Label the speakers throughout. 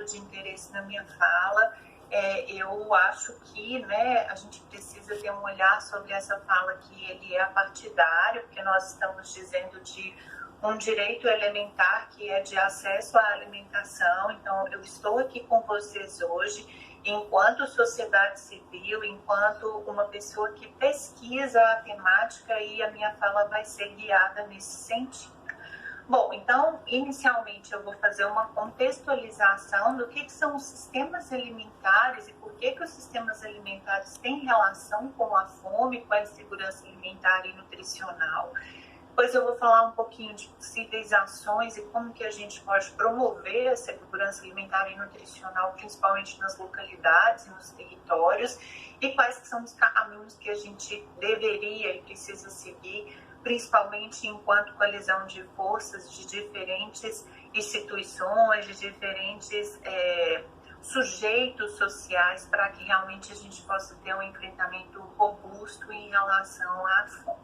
Speaker 1: ponto de interesse na minha fala. Eu acho que, né, a gente precisa ter um olhar sobre essa fala que ele é apartidário, porque nós estamos dizendo de um direito elementar que é de acesso à alimentação. Então, eu estou aqui com vocês hoje enquanto sociedade civil, enquanto uma pessoa que pesquisa a temática, e a minha fala vai ser guiada nesse sentido. Bom, então, inicialmente eu vou fazer uma contextualização do que são os sistemas alimentares e por que os sistemas alimentares têm relação com a fome, com a insegurança alimentar e nutricional. Depois eu vou falar um pouquinho de possíveis ações e como que a gente pode promover a segurança alimentar e nutricional, principalmente nas localidades e nos territórios, e quais são os caminhos que a gente deveria e precisa seguir, principalmente enquanto coalizão de forças de diferentes instituições, de diferentes sujeitos sociais, para que realmente a gente possa ter um enfrentamento robusto em relação à fome.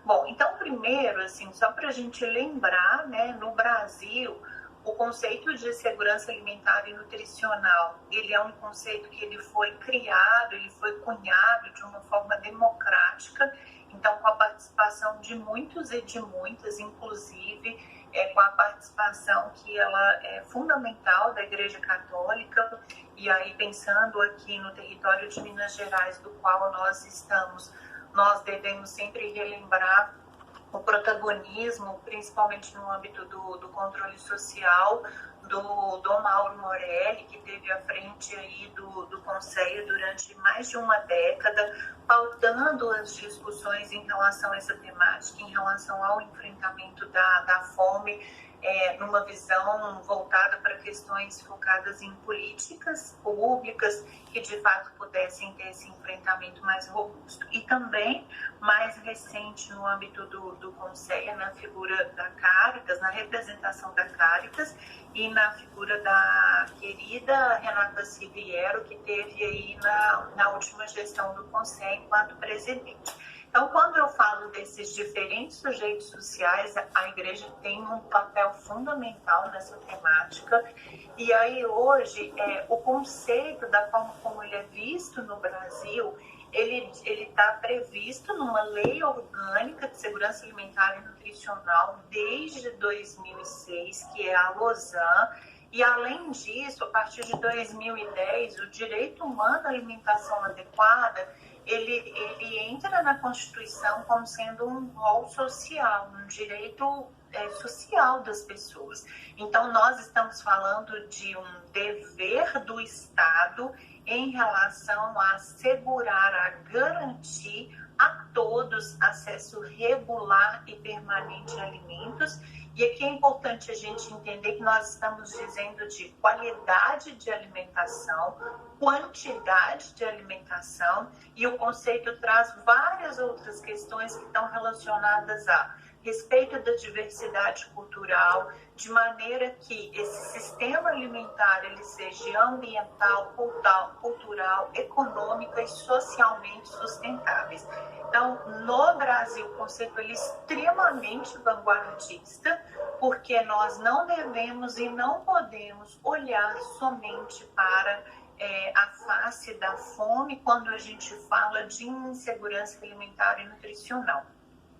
Speaker 1: Bom, então primeiro, assim, só para a gente lembrar, né, no Brasil, o conceito de segurança alimentar e nutricional, ele é um conceito que ele foi criado, ele foi cunhado de uma forma democrática, então com a participação de muitos e de muitas, inclusive com a participação que ela é fundamental da Igreja Católica, e aí pensando aqui no território de Minas Gerais, do qual nós estamos, nós devemos sempre relembrar o protagonismo, principalmente no âmbito do controle social, do Dom Mauro Morelli, que teve à frente aí do Conselho durante mais de uma década, pautando as discussões em relação a essa temática, em relação ao enfrentamento da fome, numa visão voltada para questões focadas em políticas públicas que de fato pudessem ter esse enfrentamento mais robusto. E também, mais recente no âmbito do Conselho, na figura da Cáritas, na representação da Cáritas, e na figura da querida Renata Siviero, que teve aí na última gestão do Conselho enquanto presidente. Então, quando eu falo desses diferentes sujeitos sociais, a Igreja tem um papel fundamental nessa temática. E aí, hoje, o conceito da forma como ele é visto no Brasil, ele está previsto numa lei orgânica de segurança alimentar e nutricional desde 2006, que é a LOSAN. E, além disso, a partir de 2010, o direito humano à alimentação adequada, ele entra na Constituição como sendo um rol social, um direito social das pessoas. Então, nós estamos falando de um dever do Estado em relação a assegurar, a garantir a todos acesso regular e permanente a alimentos. E aqui é importante a gente entender que nós estamos dizendo de qualidade de alimentação, quantidade de alimentação, e o conceito traz várias outras questões que estão relacionadas a respeito da diversidade cultural, de maneira que esse sistema alimentar ele seja ambiental, cultural, econômica e socialmente sustentáveis. Então, no Brasil, o conceito ele é extremamente vanguardista, porque nós não devemos e não podemos olhar somente para a face da fome quando a gente fala de insegurança alimentar e nutricional.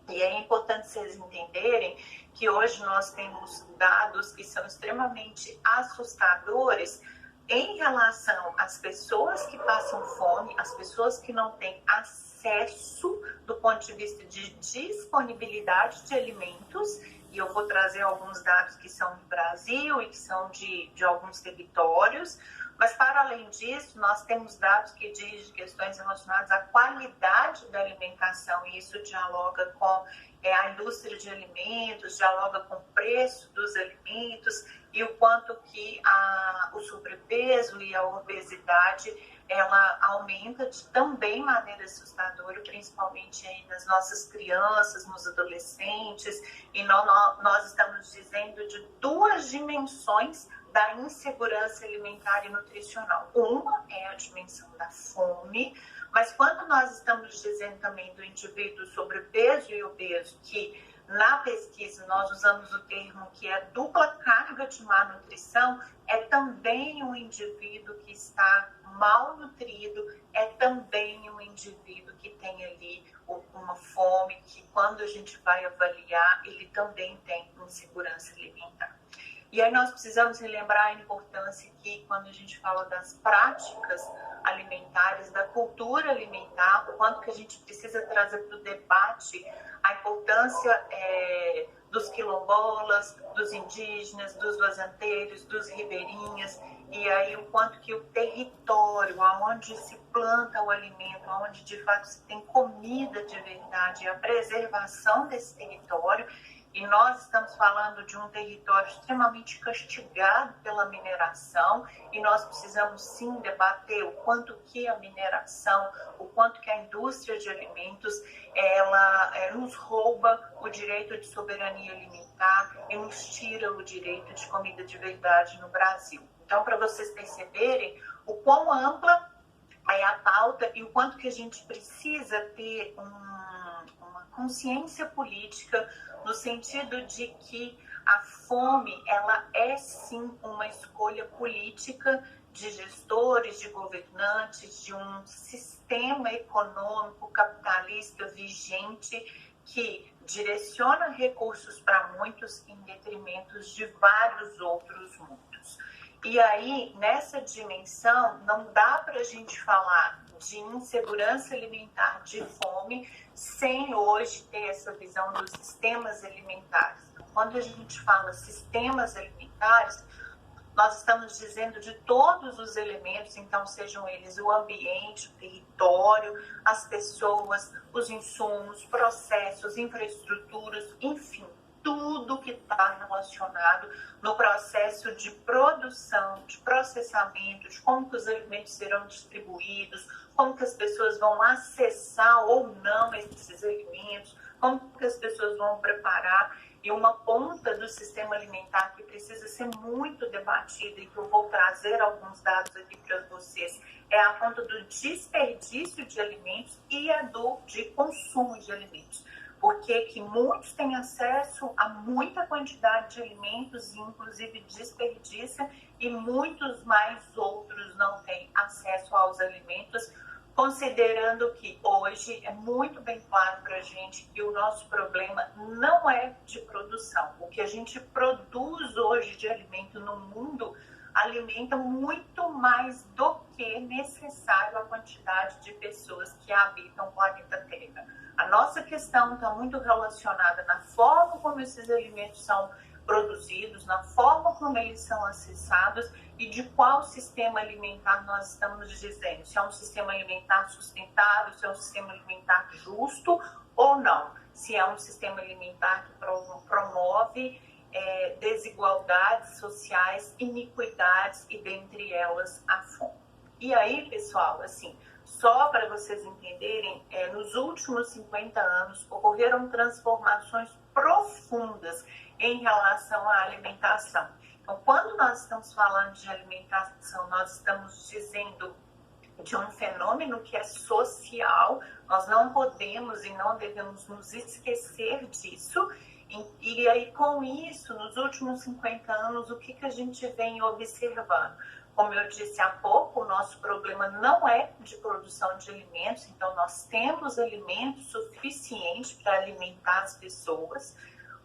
Speaker 1: E é importante vocês entenderem que hoje nós temos dados que são extremamente assustadores em relação às pessoas que passam fome, às pessoas que não têm acesso do ponto de vista de disponibilidade de alimentos. E eu vou trazer alguns dados que são do Brasil e que são de alguns territórios. Mas, para além disso, nós temos dados que dizem questões relacionadas à qualidade da alimentação, e isso dialoga com a indústria de alimentos, dialoga com o preço dos alimentos, e o quanto que o sobrepeso e a obesidade, ela aumenta de também maneira assustadora, principalmente aí nas nossas crianças, nos adolescentes, e nós estamos dizendo de duas dimensões da insegurança alimentar e nutricional. Uma é a dimensão da fome, mas quando nós estamos dizendo também do indivíduo sobrepeso e obeso, que Na pesquisa, nós usamos o termo que é dupla carga de má nutrição, é também um indivíduo que está malnutrido, é também um indivíduo que tem ali uma fome, que quando a gente vai avaliar, ele também tem insegurança alimentar. E aí nós precisamos relembrar a importância que, quando a gente fala das práticas alimentares, da cultura alimentar, o quanto que a gente precisa trazer para o debate a importância dos quilombolas, dos indígenas, dos vazanteiros, dos ribeirinhas, e aí o quanto que o território, aonde se planta o alimento, aonde de fato se tem comida de verdade, a preservação desse território. E nós estamos falando de um território extremamente castigado pela mineração, e nós precisamos sim debater o quanto que a mineração, o quanto que a indústria de alimentos, ela nos rouba o direito de soberania alimentar e nos tira o direito de comida de verdade no Brasil. Então, para vocês perceberem o quão ampla é a pauta e o quanto que a gente precisa ter uma consciência política, no sentido de que a fome, ela é sim uma escolha política de gestores, de governantes, de um sistema econômico capitalista vigente que direciona recursos para muitos em detrimento de vários outros mundos. E aí, nessa dimensão, não dá para a gente falar de insegurança alimentar, de fome, sem hoje ter essa visão dos sistemas alimentares. Quando a gente fala sistemas alimentares, nós estamos dizendo de todos os elementos, então sejam eles o ambiente, o território, as pessoas, os insumos, processos, infraestruturas, enfim, tudo que está relacionado no processo de produção, de processamento, de como que os alimentos serão distribuídos, como que as pessoas vão acessar ou não esses alimentos, como que as pessoas vão preparar. E uma ponta do sistema alimentar que precisa ser muito debatida, e que eu vou trazer alguns dados aqui para vocês, é a ponta do desperdício de alimentos e a de consumo de alimentos. Porque que muitos têm acesso a muita quantidade de alimentos, e inclusive desperdício, e muitos mais outros não têm acesso aos alimentos, considerando que hoje é muito bem claro para a gente que o nosso problema não é de produção. O que a gente produz hoje de alimento no mundo alimenta muito mais do que necessário a quantidade de pessoas que habitam o planeta Terra. A nossa questão está muito relacionada na forma como esses alimentos são produzidos, na forma como eles são acessados e de qual sistema alimentar nós estamos dizendo. Se é um sistema alimentar sustentável, se é um sistema alimentar justo ou não. Se é um sistema alimentar que promove desigualdades sociais, iniquidades e, dentre elas, a fome. E aí, pessoal, assim, só para vocês entenderem, nos últimos 50 anos ocorreram transformações profundas em relação à alimentação. Então, quando nós estamos falando de alimentação, nós estamos dizendo de um fenômeno que é social, nós não podemos e não devemos nos esquecer disso. E aí, com isso, nos últimos 50 anos, o que a gente vem observando? Como eu disse há pouco, o nosso problema não é de produção de alimentos, então nós temos alimentos suficientes para alimentar as pessoas.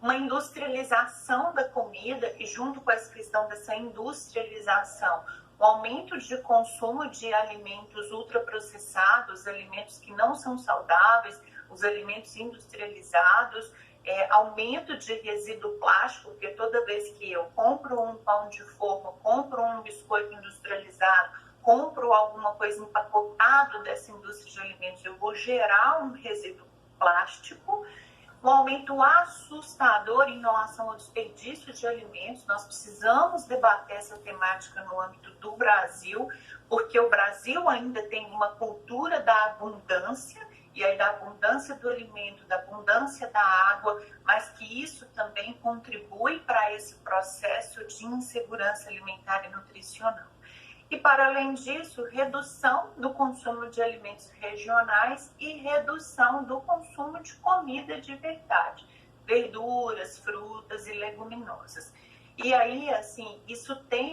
Speaker 1: Uma industrialização da comida, e junto com essa questão dessa industrialização, o aumento de consumo de alimentos ultraprocessados, alimentos que não são saudáveis, os alimentos industrializados, aumento de resíduo plástico, porque toda vez que eu compro um pão de forma, compro um biscoito industrializado, compro alguma coisa empacotado dessa indústria de alimentos, eu vou gerar um resíduo plástico. Um aumento assustador em relação ao desperdício de alimentos. Nós precisamos debater essa temática no âmbito do Brasil, porque o Brasil ainda tem uma cultura da abundância, e aí da abundância do alimento, da abundância da água, mas que isso também contribui para esse processo de insegurança alimentar e nutricional. E, para além disso, redução do consumo de alimentos regionais e redução do consumo de comida de verdade. verduras, frutas e leguminosas. E aí, assim, isso tem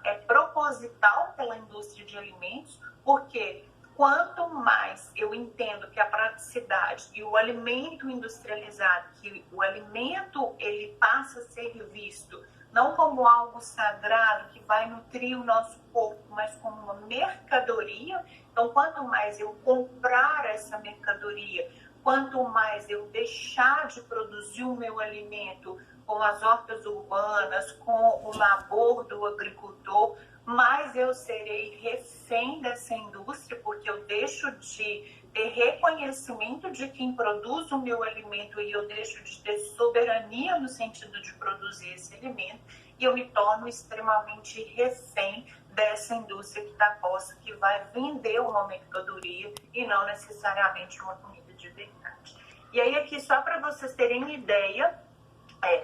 Speaker 1: é proposital pela indústria de alimentos, porque quanto mais eu entendo que a praticidade e o alimento industrializado, que o alimento ele passa a ser visto não como algo sagrado que vai nutrir o nosso corpo, mas como uma mercadoria. Então, quanto mais eu comprar essa mercadoria, quanto mais eu deixar de produzir o meu alimento com as hortas urbanas, com o labor do agricultor, mais eu serei refém dessa indústria, porque eu deixo de ter reconhecimento de quem produz o meu alimento e eu deixo de ter soberania no sentido de produzir esse alimento e eu me torno extremamente refém dessa indústria que está posta, que vai vender uma mercadoria e não necessariamente uma comida de verdade. E aí aqui, só para vocês terem ideia,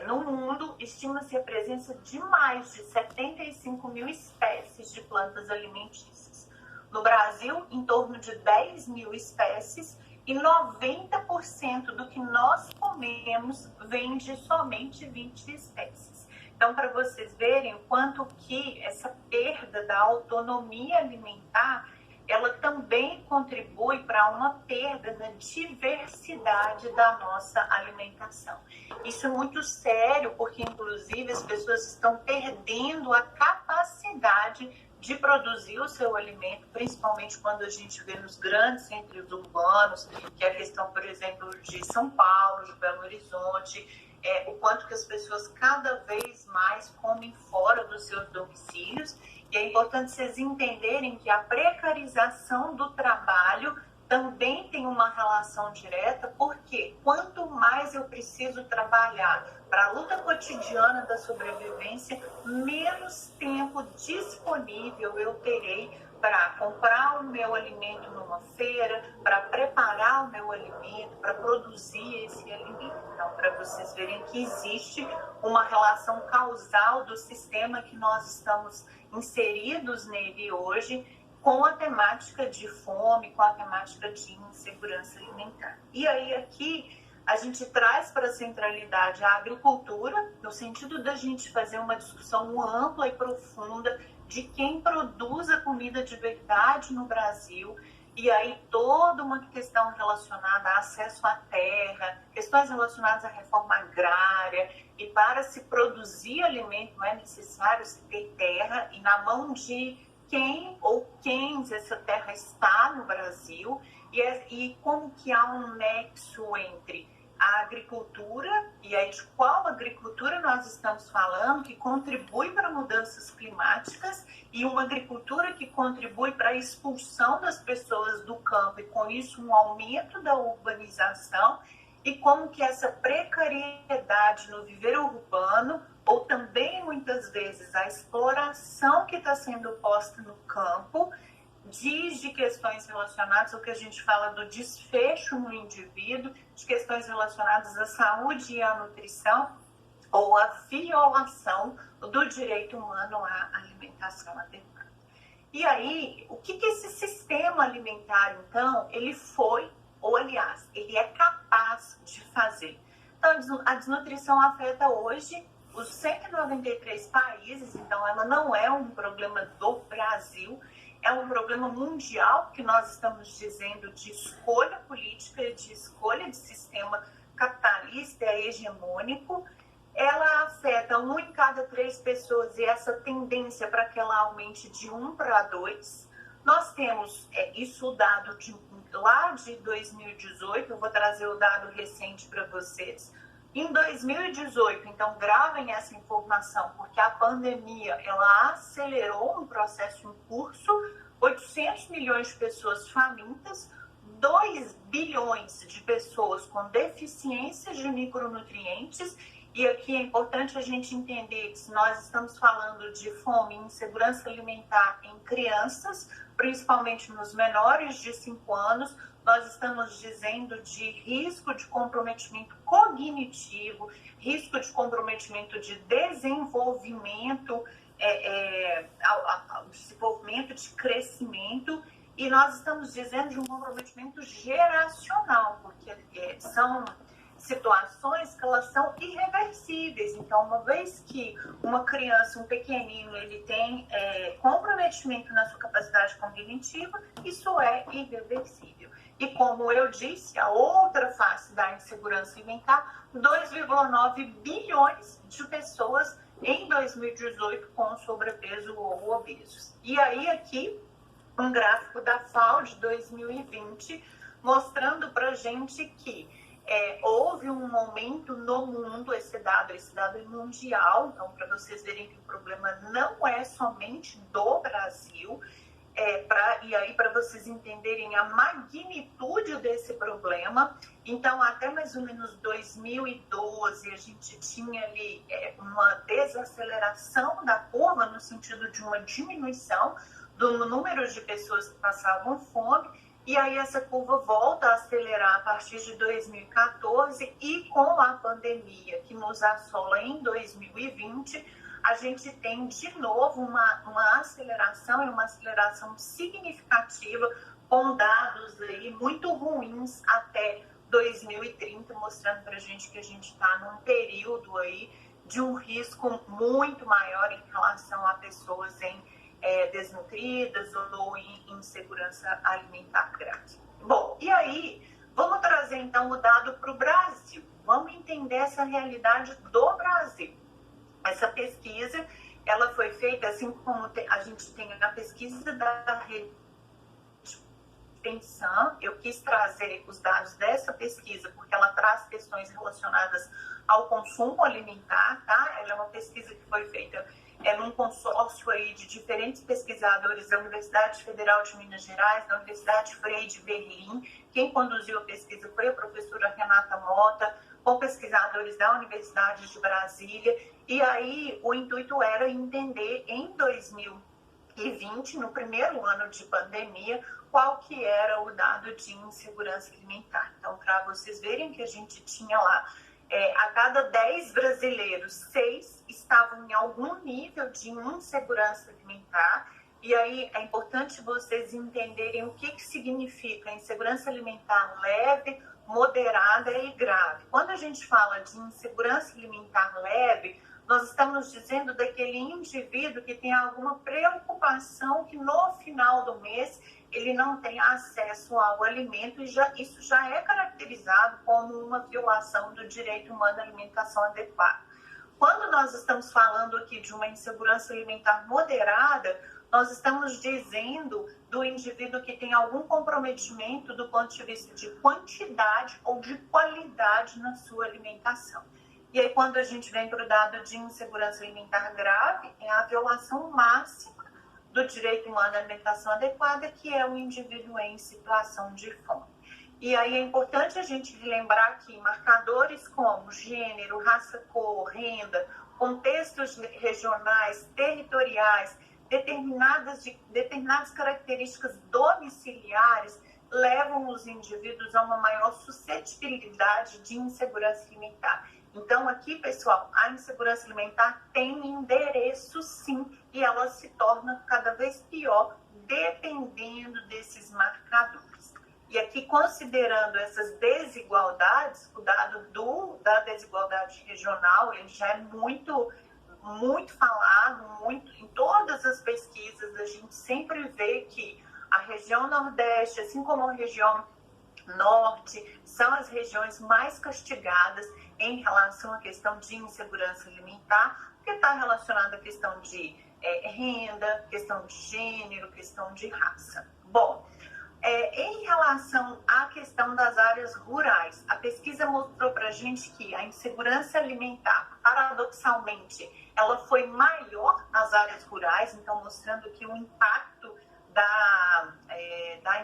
Speaker 1: no mundo, estima-se a presença de mais de 75 mil espécies de plantas alimentícias. No Brasil, em torno de 10 mil espécies e 90% do que nós comemos vem de somente 20 espécies. Então, para vocês verem o quanto que essa perda da autonomia alimentar ela também contribui para uma perda da diversidade da nossa alimentação. Isso é muito sério, porque, inclusive, as pessoas estão perdendo a capacidade de produzir o seu alimento, principalmente quando a gente vê nos grandes centros urbanos, que é a questão, por exemplo, de São Paulo, de Belo Horizonte, o quanto que as pessoas cada vez mais comem fora dos seus domicílios. E é importante vocês entenderem que a precarização do trabalho também tem uma relação direta, porque quanto mais eu preciso trabalhar para a luta cotidiana da sobrevivência, menos tempo disponível eu terei para comprar o meu alimento numa feira, para preparar o meu alimento, para produzir esse alimento. Então, para vocês verem que existe uma relação causal do sistema que nós estamos inseridos nele hoje, com a temática de fome, com a temática de insegurança alimentar. E aí aqui a gente traz para a centralidade a agricultura, no sentido da gente fazer uma discussão ampla e profunda de quem produz a comida de verdade no Brasil, e aí toda uma questão relacionada a acesso à terra, questões relacionadas à reforma agrária, e para se produzir alimento não é necessário se ter terra, e na mão de quem ou quem essa terra está no Brasil, e como que há um nexo entre a agricultura, e aí de qual agricultura nós estamos falando, que contribui para mudanças climáticas, e uma agricultura que contribui para a expulsão das pessoas do campo, e com isso um aumento da urbanização, e como que essa precariedade no viver urbano, ou também muitas vezes a exploração que está sendo posta no campo, diz de questões relacionadas ao que a gente fala do desfecho no indivíduo, de questões relacionadas à saúde e à nutrição, ou à violação do direito humano à alimentação adequada. E aí, o que esse sistema alimentar, então, ele foi, ou aliás, ele é capaz de fazer? Então, a desnutrição afeta hoje os 193 países, então ela não é um problema do Brasil, é um problema mundial que nós estamos dizendo de escolha política, de escolha de sistema capitalista hegemônico. Ela afeta 1 em cada 3 pessoas e essa tendência para que ela aumente de 1 para 2. Nós temos isso dado lá de 2018, eu vou trazer o dado recente para vocês. Em 2018, então gravem essa informação, porque a pandemia ela acelerou um processo em curso, 800 milhões de pessoas famintas, 2 bilhões de pessoas com deficiências de micronutrientes, e aqui é importante a gente entender que se nós estamos falando de fome e insegurança alimentar em crianças, principalmente nos menores de 5 anos, nós estamos dizendo de risco de comprometimento cognitivo, risco de comprometimento de desenvolvimento, desenvolvimento de crescimento, e nós estamos dizendo de um comprometimento geracional, porque situações que elas são irreversíveis. Então, uma vez que uma criança, um pequenino, ele tem comprometimento na sua capacidade cognitiva, isso é irreversível. E como eu disse, a outra face da insegurança alimentar, 2,9 bilhões de pessoas em 2018 com sobrepeso ou obesos. E aí aqui um gráfico da FAO de 2020 mostrando para gente que houve um aumento no mundo, esse dado é mundial, então para vocês verem que o problema não é somente do Brasil, e aí para vocês entenderem a magnitude desse problema. Então até mais ou menos 2012 a gente tinha ali uma desaceleração da curva no sentido de uma diminuição do número de pessoas que passavam fome, e aí essa curva volta a acelerar a partir de 2014, e com a pandemia que nos assola em 2020, a gente tem de novo uma aceleração, e uma aceleração significativa, com dados aí muito ruins até 2030, mostrando para a gente que a gente está num período aí de um risco muito maior em relação a pessoas desnutridas ou em insegurança alimentar grave. Bom, e aí vamos trazer então o dado para o Brasil. Vamos entender essa realidade do Brasil. Essa pesquisa, ela foi feita, assim como a gente tem a pesquisa da rede Pensan. Eu quis trazer os dados dessa pesquisa porque ela traz questões relacionadas ao consumo alimentar, tá? Ela é uma pesquisa que foi feita num consórcio aí de diferentes pesquisadores da Universidade Federal de Minas Gerais, da Universidade Frei de Berlim. Quem conduziu a pesquisa foi a professora Renata Mota, com pesquisadores da Universidade de Brasília. E aí o intuito era entender em 2020, no primeiro ano de pandemia, qual que era o dado de insegurança alimentar. Então, para vocês verem que a gente tinha lá, a cada 10 brasileiros, 6 estavam em algum nível de insegurança alimentar. E aí é importante vocês entenderem o que significa insegurança alimentar leve, moderada e grave. Quando a gente fala de insegurança alimentar leve, nós estamos dizendo daquele indivíduo que tem alguma preocupação que no final do mês ele não tem acesso ao alimento, e isso já é caracterizado como uma violação do direito humano à alimentação adequada. Quando nós estamos falando aqui de uma insegurança alimentar moderada, nós estamos dizendo do indivíduo que tem algum comprometimento do ponto de vista de quantidade ou de qualidade na sua alimentação. E aí, quando a gente vem para o dado de insegurança alimentar grave, é a violação máxima do direito humano à alimentação adequada, que é o indivíduo em situação de fome. E aí é importante a gente lembrar que marcadores como gênero, raça, cor, renda, contextos regionais, territoriais, determinadas características domiciliares levam os indivíduos a uma maior suscetibilidade de insegurança alimentar. Então, aqui, pessoal, a insegurança alimentar tem endereço, sim, e ela se torna cada vez pior dependendo desses marcadores. E aqui, considerando essas desigualdades, o dado da desigualdade regional, ele já é muito falado, em todas as pesquisas, a gente sempre vê que a região Nordeste, assim como a região Norte, são as regiões mais castigadas em relação à questão de insegurança alimentar, porque está relacionada à questão de renda, questão de gênero, questão de raça. Bom, em relação à questão das áreas rurais, a pesquisa mostrou para a gente que a insegurança alimentar, paradoxalmente, ela foi maior nas áreas rurais, então mostrando que o impacto da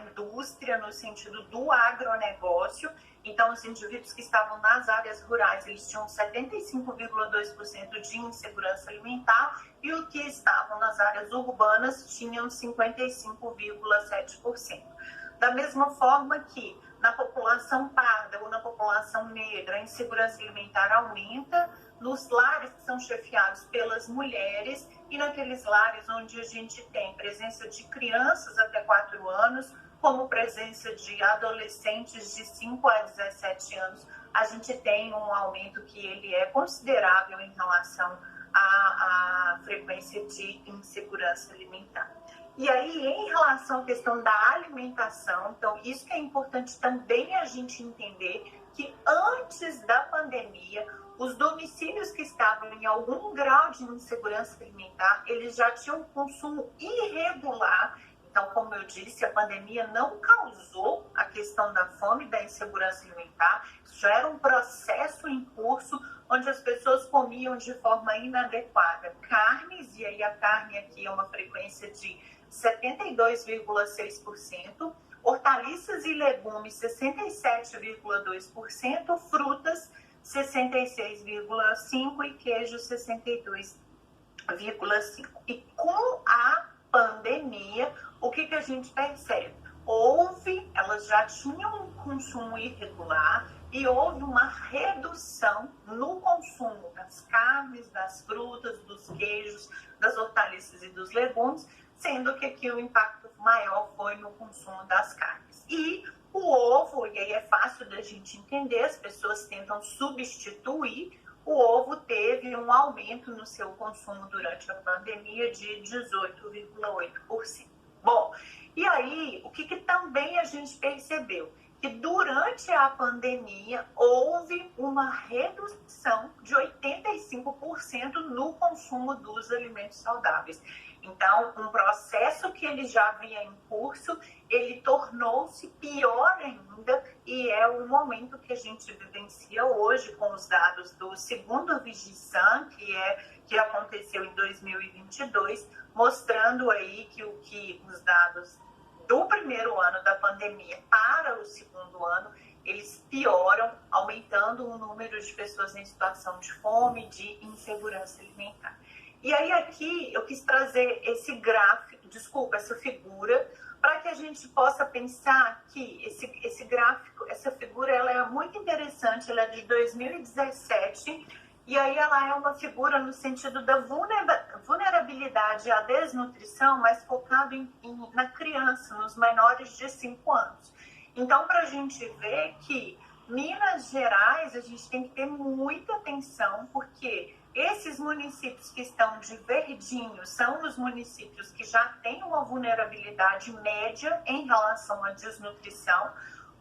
Speaker 1: indústria no sentido do agronegócio. Então, os indivíduos que estavam nas áreas rurais, eles tinham 75,2% de insegurança alimentar, e os que estavam nas áreas urbanas tinham 55,7%. Da mesma forma que na população parda ou na população negra, a insegurança alimentar aumenta nos lares que são chefiados pelas mulheres e naqueles lares onde a gente tem presença de crianças até 4 anos, como presença de adolescentes de 5 a 17 anos a gente tem um aumento que ele é considerável em relação à frequência de insegurança alimentar. E aí, em relação à questão da alimentação, então, isso que é importante também a gente entender, que antes da pandemia, os domicílios que estavam em algum grau de insegurança alimentar, eles já tinham um consumo irregular. Então, como eu disse, a pandemia não causou a questão da fome e da insegurança alimentar, isso já era um processo em curso, onde as pessoas comiam de forma inadequada carnes, e aí a carne aqui é uma frequência de 72,6%, hortaliças e legumes 67,2%, frutas 66,5% e queijo 62,5%. E com a pandemia, o que a gente percebe? Elas já tinham um consumo irregular e houve uma redução no consumo das carnes, das frutas, dos queijos, das hortaliças e dos legumes, sendo que aqui o impacto maior foi no consumo das carnes. E o ovo, e aí é fácil da gente entender, as pessoas tentam substituir, o ovo teve um aumento no seu consumo durante a pandemia de 18,8%. Bom, e aí, o que também a gente percebeu? Que durante a pandemia houve uma redução de 85% no consumo dos alimentos saudáveis. Então, um processo que ele já vinha em curso, ele tornou-se pior ainda, e é o momento que a gente vivencia hoje com os dados do segundo Vigisan, que aconteceu em 2022, mostrando aí que os dados do primeiro ano da pandemia para o segundo ano, eles pioram, aumentando o número de pessoas em situação de fome, de insegurança alimentar. E aí aqui eu quis trazer esse gráfico, essa figura, para que a gente possa pensar que esse gráfico, essa figura, ela é muito interessante, ela é de 2017, e aí ela é uma figura no sentido da vulnerabilidade à desnutrição, mas focado na criança, nos menores de 5 anos. Então, para a gente ver que Minas Gerais, a gente tem que ter muita atenção, porque esses municípios que estão de verdinho são os municípios que já têm uma vulnerabilidade média em relação à desnutrição.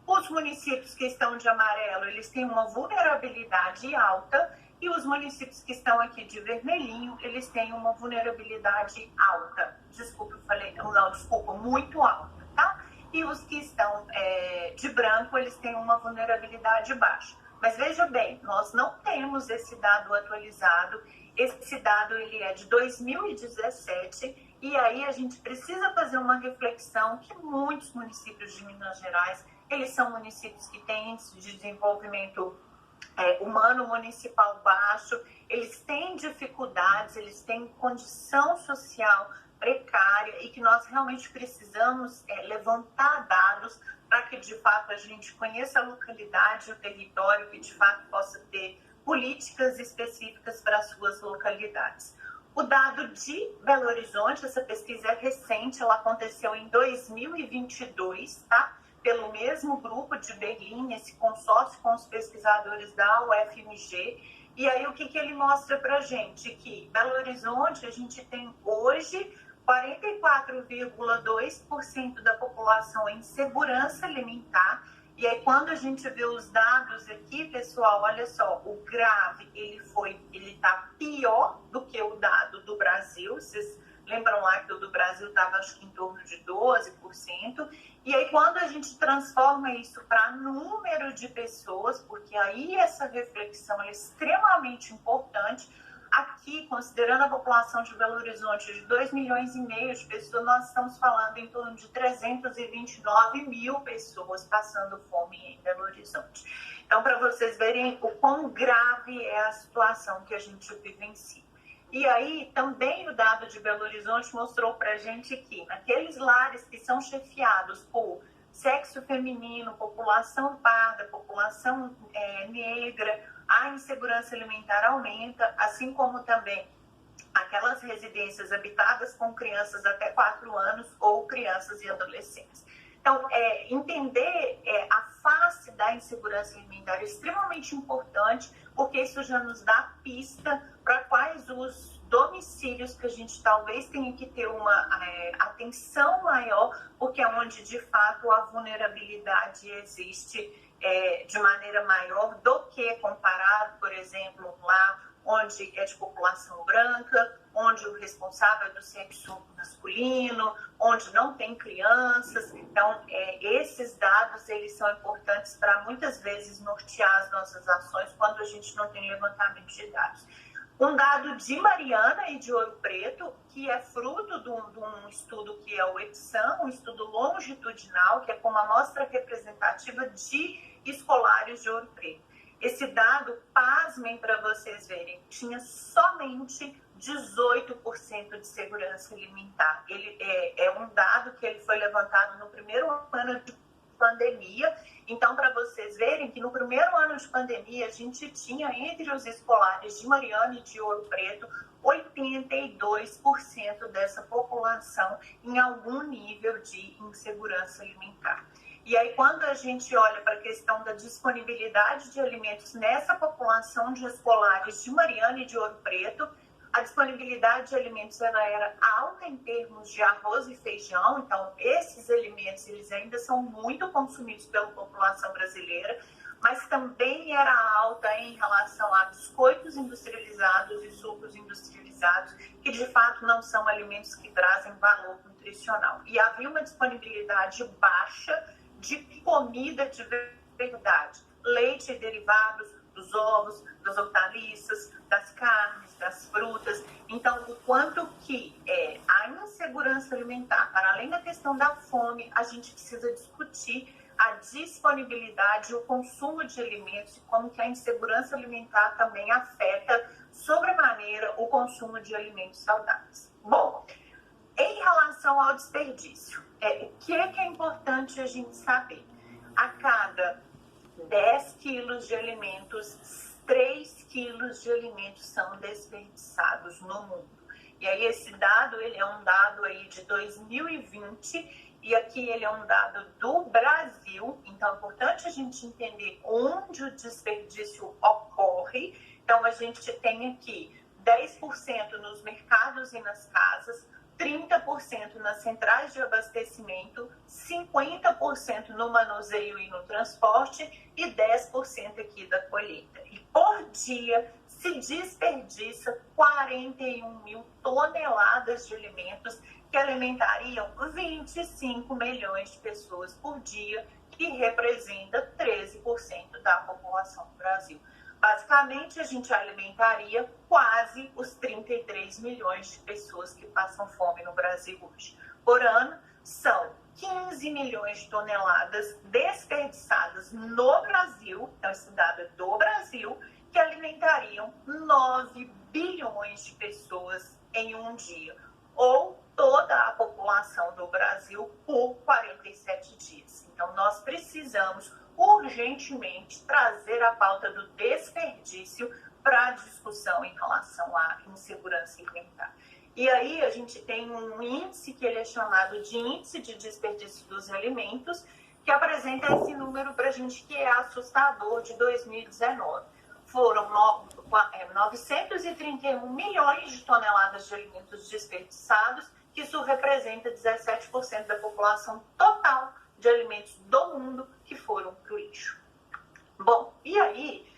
Speaker 1: Os municípios que estão de amarelo, eles têm uma vulnerabilidade alta, e os municípios que estão aqui de vermelhinho, eles têm uma vulnerabilidade alta. Muito alta, tá? E os que estão de branco, eles têm uma vulnerabilidade baixa. Mas veja bem, nós não temos esse dado atualizado. Esse dado ele é de 2017, e aí a gente precisa fazer uma reflexão que muitos municípios de Minas Gerais, eles são municípios que têm índice de desenvolvimento humano municipal baixo, eles têm dificuldades, eles têm condição social precária, e que nós realmente precisamos levantar dados para que de fato a gente conheça a localidade, o território, que de fato possa ter políticas específicas para as suas localidades. O dado de Belo Horizonte, essa pesquisa é recente, ela aconteceu em 2022, tá? Pelo mesmo grupo de Berlim, esse consórcio com os pesquisadores da UFMG. E aí o que ele mostra para a gente? Que Belo Horizonte, a gente tem hoje 44,2% da população em segurança alimentar. E aí quando a gente vê os dados aqui, pessoal, olha só, o grave, ele está pior do que o dado do Brasil. Vocês lembram lá que o do Brasil estava, acho que em torno de 12%. E aí, quando a gente transforma isso para número de pessoas, porque aí essa reflexão é extremamente importante, aqui, considerando a população de Belo Horizonte de 2,5 milhões de pessoas, nós estamos falando em torno de 329 mil pessoas passando fome em Belo Horizonte. Então, para vocês verem o quão grave é a situação que a gente vivencia. E aí, também o dado de Belo Horizonte mostrou para a gente que naqueles lares que são chefiados por sexo feminino, população parda, população negra, a insegurança alimentar aumenta, assim como também aquelas residências habitadas com crianças até 4 anos ou crianças e adolescentes. Então, entender a face da insegurança alimentar é extremamente importante, porque isso já nos dá pista para quais os domicílios que a gente talvez tenha que ter uma atenção maior, porque é onde, de fato, a vulnerabilidade existe de maneira maior do que comparado, por exemplo, lá onde é de população branca, onde o responsável é do sexo masculino, onde não tem crianças. Então, esses dados, eles são importantes para, muitas vezes, nortear as nossas ações quando a gente não tem levantamento de dados. Um dado de Mariana e de Ouro Preto, que é fruto de um estudo que é o EPSAM, um estudo longitudinal, que é com uma amostra representativa de escolares de Ouro Preto. Esse dado, pasmem para vocês verem, tinha somente 18% de segurança alimentar. Ele é um dado que ele foi levantado no primeiro ano de pandemia. Então, para vocês verem que no primeiro ano de pandemia, a gente tinha entre os escolares de Mariana e de Ouro Preto 82% dessa população em algum nível de insegurança alimentar. E aí, quando a gente olha para a questão da disponibilidade de alimentos nessa população de escolares de Mariana e de Ouro Preto, a disponibilidade de alimentos ela era alta em termos de arroz e feijão, então esses alimentos eles ainda são muito consumidos pela população brasileira, mas também era alta em relação a biscoitos industrializados e sucos industrializados, que de fato não são alimentos que trazem valor nutricional. E havia uma disponibilidade baixa de comida de verdade, leite e derivados, dos ovos, das hortaliças, das carnes, das frutas. Então, o quanto que a insegurança alimentar, para além da questão da fome, a gente precisa discutir a disponibilidade e o consumo de alimentos e como que a insegurança alimentar também afeta sobremaneira o consumo de alimentos saudáveis. Bom, em relação ao desperdício, o que é importante a gente saber? A cada 10 quilos de alimentos, 3 quilos de alimentos são desperdiçados no mundo. E aí esse dado, ele é um dado aí de 2020 e aqui ele é um dado do Brasil. Então é importante a gente entender onde o desperdício ocorre. Então a gente tem aqui 10% nos mercados e nas casas, 30% nas centrais de abastecimento, 50% no manuseio e no transporte e 10% aqui da colheita. E por dia se desperdiça 41 mil toneladas de alimentos que alimentariam 25 milhões de pessoas por dia, que representa 13% da população do Brasil. Basicamente, a gente alimentaria quase os 33 milhões de pessoas que passam fome no Brasil hoje. Por ano, são 15 milhões de toneladas desperdiçadas no Brasil, então esse dado é do Brasil, que alimentariam 9 bilhões de pessoas em um dia, ou toda a população do Brasil por 47 dias. Então, nós precisamos urgentemente trazer a pauta do desperdício para a discussão em relação à insegurança alimentar. E aí a gente tem um índice que ele é chamado de índice de desperdício dos alimentos, que apresenta esse número para a gente que é assustador de 2019. Foram 931 milhões de toneladas de alimentos desperdiçados, que isso representa 17% da população total de alimentos do mundo que foram para o lixo. Bom, e aí,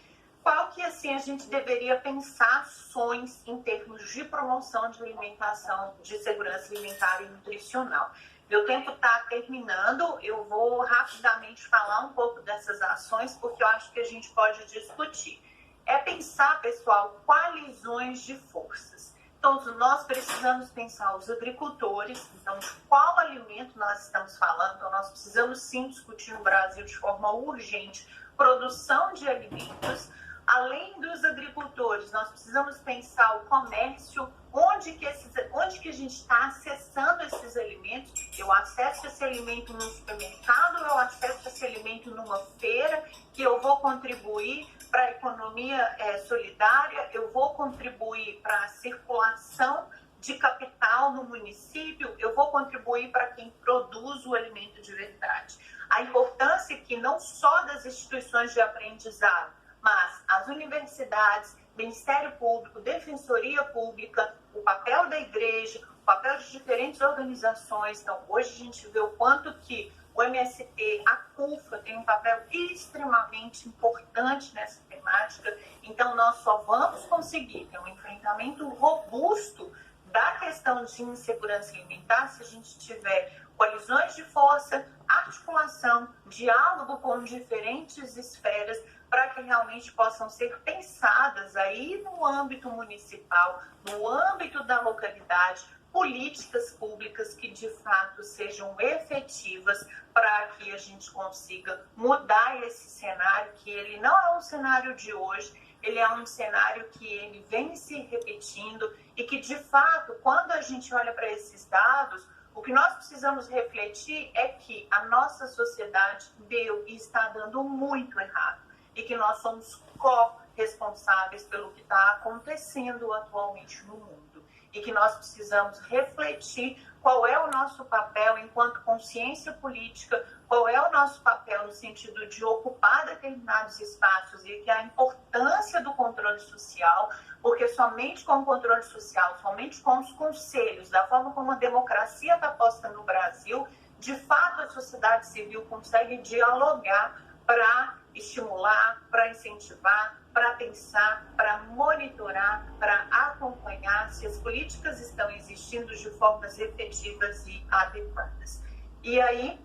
Speaker 1: qual que assim a gente deveria pensar ações em termos de promoção de alimentação, de segurança alimentar e nutricional? Meu tempo está terminando, eu vou rapidamente falar um pouco dessas ações, porque eu acho que a gente pode discutir. É pensar, pessoal, coalizões de forças. Então, nós precisamos pensar os agricultores, então, de qual alimento nós estamos falando. Então, nós precisamos sim discutir no Brasil de forma urgente produção de alimentos. Além dos agricultores, nós precisamos pensar o comércio, onde que a gente está acessando esses alimentos. Eu acesso esse alimento no supermercado, eu acesso esse alimento numa feira, que eu vou contribuir para a economia solidária, eu vou contribuir para a circulação de capital no município, eu vou contribuir para quem produz o alimento de verdade. A importância que não só das instituições de aprendizado, mas as universidades, Ministério Público, Defensoria Pública, o papel da igreja, o papel de diferentes organizações. Então, hoje a gente vê o quanto que o MST, a CUFA, tem um papel extremamente importante nessa temática. Então, nós só vamos conseguir ter um enfrentamento robusto da questão de insegurança alimentar se a gente tiver coalizões de força, articulação, diálogo com diferentes esferas, para que realmente possam ser pensadas aí no âmbito municipal, no âmbito da localidade, políticas públicas que de fato sejam efetivas para que a gente consiga mudar esse cenário, que ele não é um cenário de hoje, ele é um cenário que ele vem se repetindo e que de fato, quando a gente olha para esses dados, o que nós precisamos refletir é que a nossa sociedade deu e está dando muito errado e que nós somos co-responsáveis pelo que está acontecendo atualmente no mundo e que nós precisamos refletir qual é o nosso papel enquanto consciência política, qual é o nosso papel no sentido de ocupar determinados espaços e que a importância do controle social, porque somente com o controle social, somente com os conselhos, da forma como a democracia está posta no Brasil, de fato a sociedade civil consegue dialogar para estimular, para incentivar, para pensar, para monitorar, para acompanhar se as políticas estão existindo de formas efetivas e adequadas. E aí,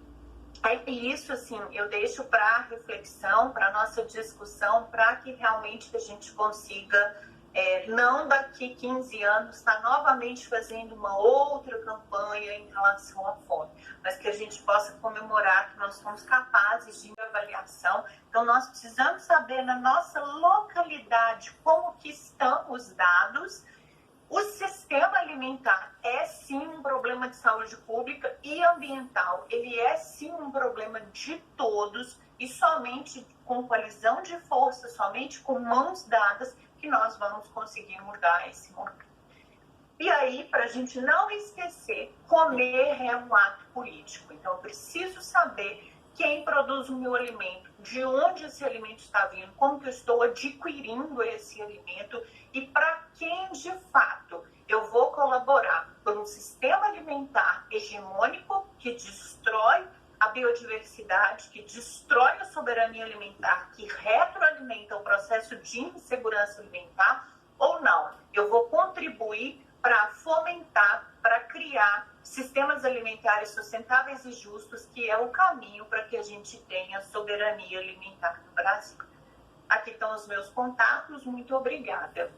Speaker 1: isso assim, eu deixo para reflexão, para nossa discussão, para que realmente a gente consiga, não daqui 15 anos, estar novamente fazendo uma outra campanha em relação à fome, mas que a gente possa comemorar que nós somos capazes de avaliação. Então, nós precisamos saber na nossa localidade como que estão os dados. O sistema alimentar é sim um problema de saúde pública e ambiental. Ele é sim um problema de todos e somente com coalizão de forças, somente com mãos dadas, que nós vamos conseguir mudar esse momento. E aí, para a gente não esquecer, comer é um ato político. Então, eu preciso saber quem produz o meu alimento, de onde esse alimento está vindo, como que eu estou adquirindo esse alimento e para quem, de fato, eu vou colaborar por um sistema alimentar hegemônico que destrói a biodiversidade, que destrói a soberania alimentar, que retroalimenta o processo de insegurança alimentar, ou não. Eu vou contribuir para fomentar, para criar sistemas alimentares sustentáveis e justos, que é o caminho para que a gente tenha soberania alimentar no Brasil. Aqui estão os meus contatos, muito obrigada.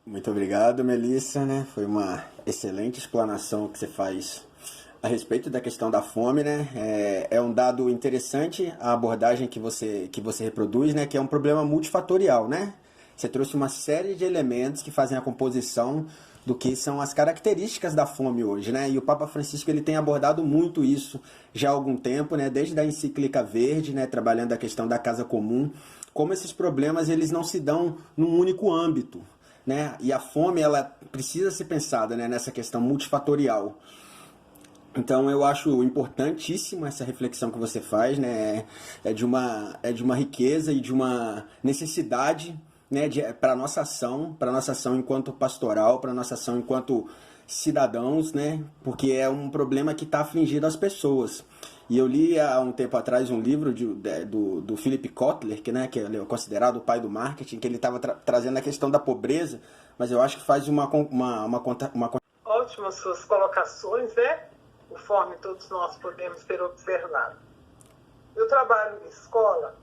Speaker 2: Muito obrigado, Melissa, né? Foi uma excelente explanação que você faz a respeito da questão da fome, né? É um dado interessante a abordagem que você reproduz, né? Que é um problema multifatorial, né? Você trouxe uma série de elementos que fazem a composição do que são as características da fome hoje, né? E o Papa Francisco ele tem abordado muito isso já há algum tempo, né? Desde a encíclica Verde, né? Trabalhando a questão da casa comum, como esses problemas eles não se dão num único âmbito, né? E a fome ela precisa ser pensada, né? Nessa questão multifatorial. Então eu acho importantíssima essa reflexão que você faz, né? É de uma riqueza e de uma necessidade, né, para a nossa ação enquanto pastoral, para a nossa ação enquanto cidadãos, né, porque é um problema que está afligindo as pessoas. E eu li há um tempo atrás um livro do Philip Kotler, que é considerado o pai do marketing, que ele estava trazendo a questão da pobreza, mas eu acho que faz uma
Speaker 3: Ótimas suas colocações, né? Conforme todos nós podemos ter observado. Eu trabalho em escola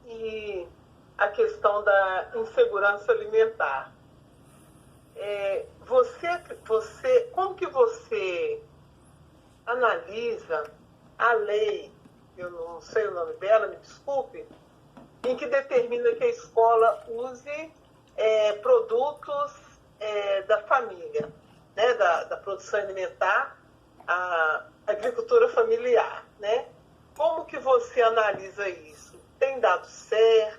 Speaker 3: e a questão da insegurança alimentar. Como que você analisa a lei, eu não sei o nome dela, me desculpe, em que determina que a escola use produtos da família, né, da produção alimentar, a agricultura familiar, né? Como que você analisa isso? Tem dado certo?